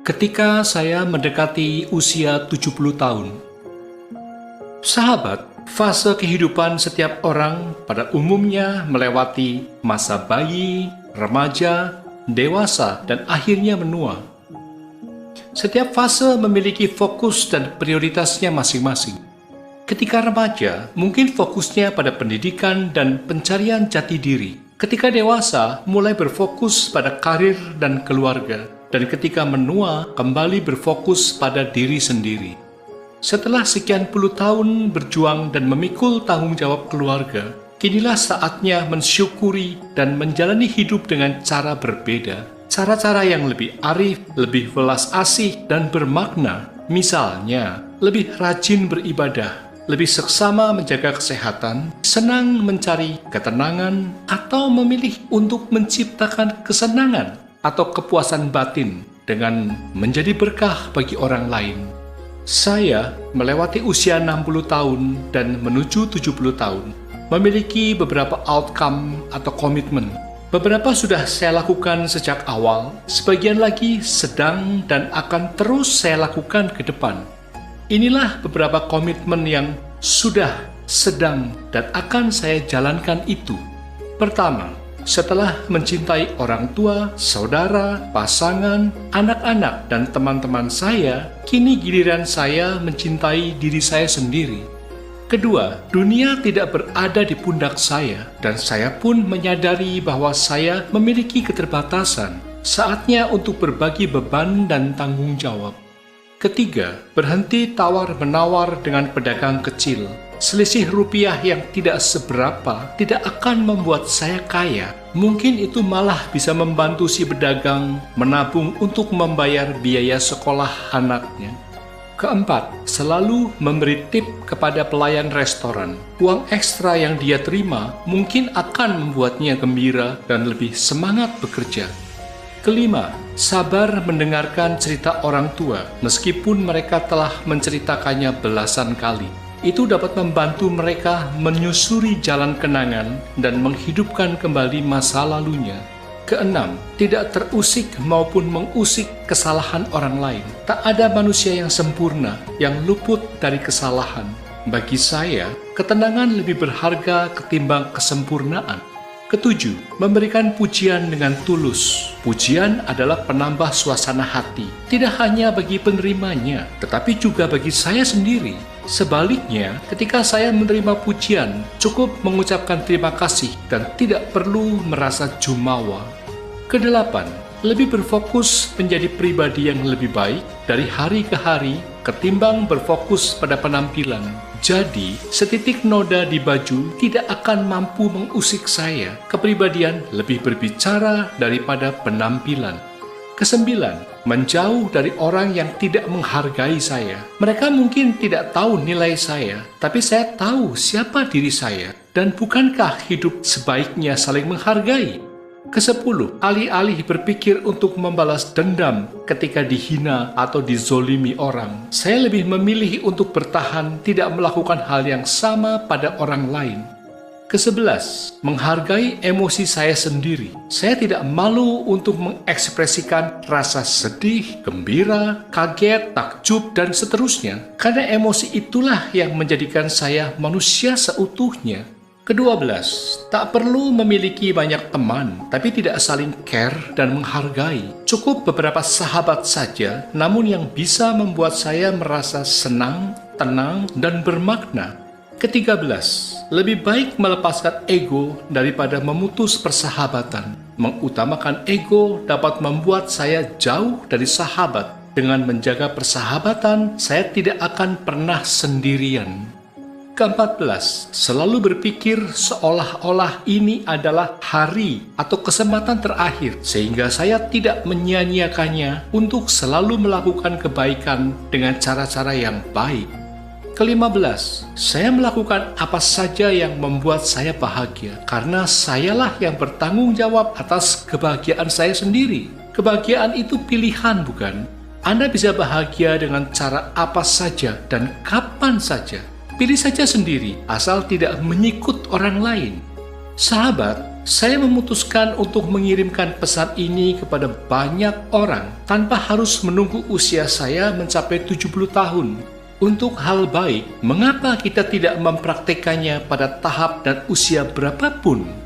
Ketika saya mendekati usia 70 tahun. Sahabat, fase kehidupan setiap orang pada umumnya melewati masa bayi, remaja, dewasa, dan akhirnya menua. Setiap fase memiliki fokus dan prioritasnya masing-masing. Ketika remaja, mungkin fokusnya pada pendidikan dan pencarian jati diri. Ketika dewasa, mulai berfokus pada karir dan keluarga. Dan ketika menua, kembali berfokus pada diri sendiri. Setelah sekian puluh tahun berjuang dan memikul tanggung jawab keluarga, kinilah saatnya mensyukuri dan menjalani hidup dengan cara berbeda. Cara-cara yang lebih arif, lebih welas asih, dan bermakna. Misalnya, lebih rajin beribadah, lebih seksama menjaga kesehatan, senang mencari ketenangan, atau memilih untuk menciptakan kesenangan atau kepuasan batin dengan menjadi berkah bagi orang lain. Saya melewati usia 60 tahun dan menuju 70 tahun, memiliki beberapa outcome atau komitmen. Beberapa sudah saya lakukan sejak awal, sebagian lagi sedang dan akan terus saya lakukan ke depan. Inilah beberapa komitmen yang sudah, sedang, dan akan saya jalankan itu. Pertama, setelah mencintai orang tua, saudara, pasangan, anak-anak, dan teman-teman saya, kini giliran saya mencintai diri saya sendiri. Kedua, dunia tidak berada di pundak saya, dan saya pun menyadari bahwa saya memiliki keterbatasan. Saatnya untuk berbagi beban dan tanggung jawab. Ketiga, berhenti tawar-menawar dengan pedagang kecil. Selisih rupiah yang tidak seberapa tidak akan membuat saya kaya. Mungkin itu malah bisa membantu si pedagang menabung untuk membayar biaya sekolah anaknya. Keempat, selalu memberi tip kepada pelayan restoran. Uang ekstra yang dia terima mungkin akan membuatnya gembira dan lebih semangat bekerja. Kelima, sabar mendengarkan cerita orang tua meskipun mereka telah menceritakannya belasan kali. Itu dapat membantu mereka menyusuri jalan kenangan dan menghidupkan kembali masa lalunya. Keenam, tidak terusik maupun mengusik kesalahan orang lain. Tak ada manusia yang sempurna, yang luput dari kesalahan. Bagi saya, ketenangan lebih berharga ketimbang kesempurnaan. Ketujuh, memberikan pujian dengan tulus. Pujian adalah penambah suasana hati, tidak hanya bagi penerimanya, tetapi juga bagi saya sendiri. Sebaliknya, ketika saya menerima pujian, cukup mengucapkan terima kasih dan tidak perlu merasa jumawa. Kedelapan, lebih berfokus menjadi pribadi yang lebih baik dari hari ke hari ketimbang berfokus pada penampilan. Jadi, setitik noda di baju tidak akan mampu mengusik saya. Kepribadian lebih berbicara daripada penampilan. Kesembilan, menjauh dari orang yang tidak menghargai saya. Mereka mungkin tidak tahu nilai saya, tapi saya tahu siapa diri saya. Dan bukankah hidup sebaiknya saling menghargai? Kesepuluh, alih-alih berpikir untuk membalas dendam ketika dihina atau dizolimi orang, saya lebih memilih untuk bertahan tidak melakukan hal yang sama pada orang lain. Kesebelas, menghargai emosi saya sendiri. Saya tidak malu untuk mengekspresikan rasa sedih, gembira, kaget, takjub, dan seterusnya, karena emosi itulah yang menjadikan saya manusia seutuhnya. Kedua-belas, tak perlu memiliki banyak teman, tapi tidak saling care dan menghargai. Cukup beberapa sahabat saja, namun yang bisa membuat saya merasa senang, tenang, dan bermakna. Ketiga-belas, lebih baik melepaskan ego daripada memutus persahabatan. Mengutamakan ego dapat membuat saya jauh dari sahabat. Dengan menjaga persahabatan, saya tidak akan pernah sendirian. Ke-14, selalu berpikir seolah-olah ini adalah hari atau kesempatan terakhir, sehingga saya tidak menyia-nyiakannya untuk selalu melakukan kebaikan dengan cara-cara yang baik. Ke-15, saya melakukan apa saja yang membuat saya bahagia, karena sayalah yang bertanggung jawab atas kebahagiaan saya sendiri. Kebahagiaan itu pilihan, bukan? Anda bisa bahagia dengan cara apa saja dan kapan saja. Pilih saja sendiri, asal tidak menyikut orang lain. Sahabat, Saya memutuskan untuk mengirimkan pesan ini kepada banyak orang tanpa harus menunggu usia saya mencapai 70 tahun. Untuk hal baik, mengapa kita tidak mempraktekannya pada tahap dan usia berapapun?